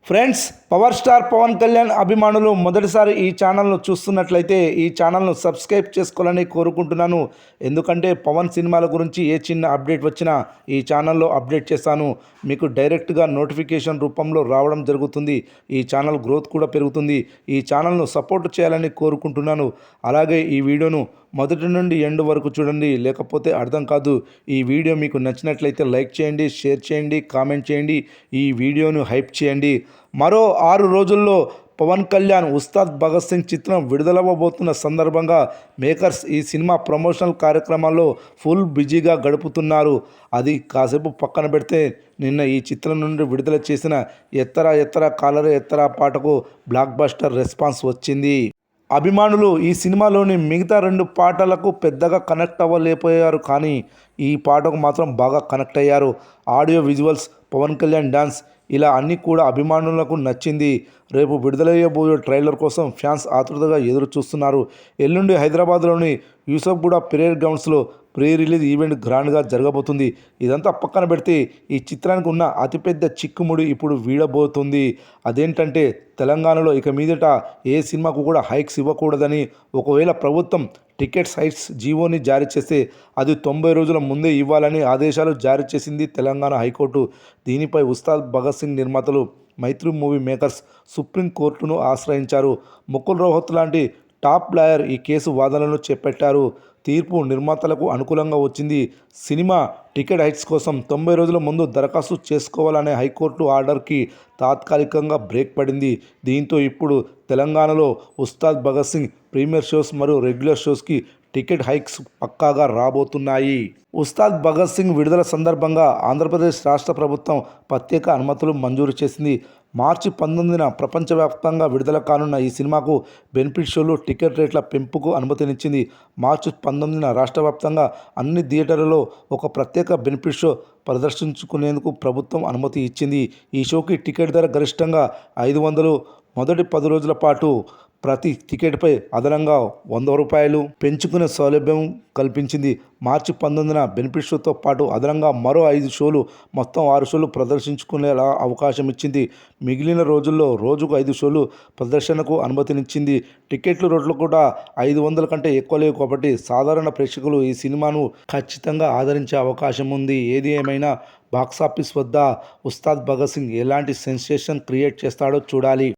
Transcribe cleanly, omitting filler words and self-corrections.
Friends, power star Pawan Kalyan అభిమానులు మొదటిసారి ఈ ఛానల్ను చూస్తున్నట్లయితే ఈ ఛానల్ను సబ్స్క్రైబ్ చేసుకోవాలని కోరుకుంటున్నాను. ఎందుకంటే పవన్ సినిమాల గురించి ఏ చిన్న అప్డేట్ వచ్చినా ఈ ఛానల్లో అప్డేట్ చేస్తాను. మీకు డైరెక్ట్గా నోటిఫికేషన్ రూపంలో రావడం జరుగుతుంది. ఈ ఛానల్ గ్రోత్ కూడా పెరుగుతుంది. ఈ ఛానల్ను సపోర్ట్ చేయాలని కోరుకుంటున్నాను. అలాగే ఈ వీడియోను మొదటి నుండి ఎండ్ వరకు చూడండి, లేకపోతే అర్థం కాదు. ఈ వీడియో మీకు నచ్చినట్లయితే లైక్ చేయండి, షేర్ చేయండి, కామెంట్ చేయండి, ఈ వీడియోను హైప్ చేయండి. మరో 6 రోజుల్లో పవన్ కళ్యాణ్ ఉస్తాద్ భగత్ సింగ్ చిత్రం విడుదలవ్వబోతున్న సందర్భంగా మేకర్స్ ఈ సినిమా ప్రమోషనల్ కార్యక్రమాల్లో ఫుల్ బిజీగా గడుపుతున్నారు. అది కాసేపు పక్కన పెడితే నిన్న ఈ చిత్రం నుండి విడుదల చేసిన ఎత్తరా ఎత్తరా కాలరే ఎత్తరా పాటకు బ్లాక్ బస్టర్ రెస్పాన్స్ వచ్చింది. అభిమానులు ఈ సినిమాలోని మిగతా 2 పాటలకు పెద్దగా కనెక్ట్ అవ్వలేకపోయారు, కానీ ఈ పాటకు మాత్రం బాగా కనెక్ట్ అయ్యారు. Audio, visuals, Pawan Kalyan dance ఇలా అన్నీ కూడా అభిమానులకు నచ్చింది. రేపు విడుదలయ్యబోయే ట్రైలర్ కోసం ఫ్యాన్స్ ఆతృతగా ఎదురు చూస్తున్నారు. ఎల్లుండి హైదరాబాద్లోని యూసఫ్గూడ పెరేడ్ గ్రౌండ్స్లో ప్రీ రిలీజ్ ఈవెంట్ గ్రాండ్గా జరగబోతుంది. ఇదంతా పక్కన పెడితే ఈ చిత్రానికి ఉన్న అతిపెద్ద చిక్కుముడి ఇప్పుడు వీడబోతుంది. అదేంటంటే తెలంగాణలో ఇక మీదట ఏ సినిమాకు కూడా హైక్స్ ఇవ్వకూడదని, ఒకవేళ ప్రభుత్వం టికెట్స్ హైక్స్ జీవోని జారీ చేస్తే అది 90 రోజుల ముందే ఇవ్వాలని ఆదేశాలు జారీ చేసింది తెలంగాణ హైకోర్టు. దీనిపై ఉస్తాద్ భగత్ సింగ్ నిర్మాతలు మైత్రి మూవీ మేకర్స్ సుప్రీంకోర్టును ఆశ్రయించారు. ముకుల్ రోహత్ లాంటి టాప్ లాయర్ ఈ కేసు వాదనలను చేపట్టారు. తీర్పు నిర్మాతలకు అనుకూలంగా వచ్చింది. సినిమా టికెట్ హైక్స్ కోసం 90 రోజుల ముందు దరఖాస్తు చేసుకోవాలనే హైకోర్టు ఆర్డర్కి తాత్కాలికంగా బ్రేక్ పడింది. దీంతో ఇప్పుడు తెలంగాణలో ఉస్తాద్ భగత్ సింగ్ ప్రీమియర్ షోస్ మరియు రెగ్యులర్ షోస్కి టికెట్ హైక్స్ పక్కాగా రాబోతున్నాయి. ఉస్తాద్ భగత్ సింగ్ విడుదల సందర్భంగా ఆంధ్రప్రదేశ్ రాష్ట్ర ప్రభుత్వం ప్రత్యేక అనుమతులు మంజూరు చేసింది. మార్చి 19న ప్రపంచవ్యాప్తంగా విడుదల కానున్న ఈ సినిమాకు బెనిఫిట్ షోలు, టికెట్ రేట్ల పెంపుకు అనుమతినిచ్చింది. మార్చి 19న రాష్ట్ర వ్యాప్తంగా అన్ని థియేటర్లలో ఒక ప్రత్యేక బెనిఫిట్ షో ప్రదర్శించుకునేందుకు ప్రభుత్వం అనుమతి ఇచ్చింది. ఈ షోకి టికెట్ ధర గరిష్టంగా 500. మొదటి 10 రోజుల పాటు ప్రతి టికెట్పై అదనంగా ₹100 పెంచుకునే సౌలభ్యం కల్పించింది. మార్చి 19న బెనిఫిట్ షోతో పాటు అదనంగా మరో 5 షోలు, మొత్తం 6 షోలు ప్రదర్శించుకునేలా అవకాశం ఇచ్చింది. మిగిలిన రోజుల్లో రోజుకు 5 షోలు ప్రదర్శనకు అనుమతినిచ్చింది. టికెట్లు రేట్లు కూడా 500 కంటే ఎక్కువ లేవు కాబట్టి సాధారణ ప్రేక్షకులు ఈ సినిమాను ఖచ్చితంగా ఆదరించే అవకాశం ఉంది. ఏది ఏమైనా బాక్సాఫీస్ వద్ద ఉస్తాద్ భగత్ సింగ్ ఎలాంటి సెన్సేషన్ క్రియేట్ చేస్తాడో చూడాలి.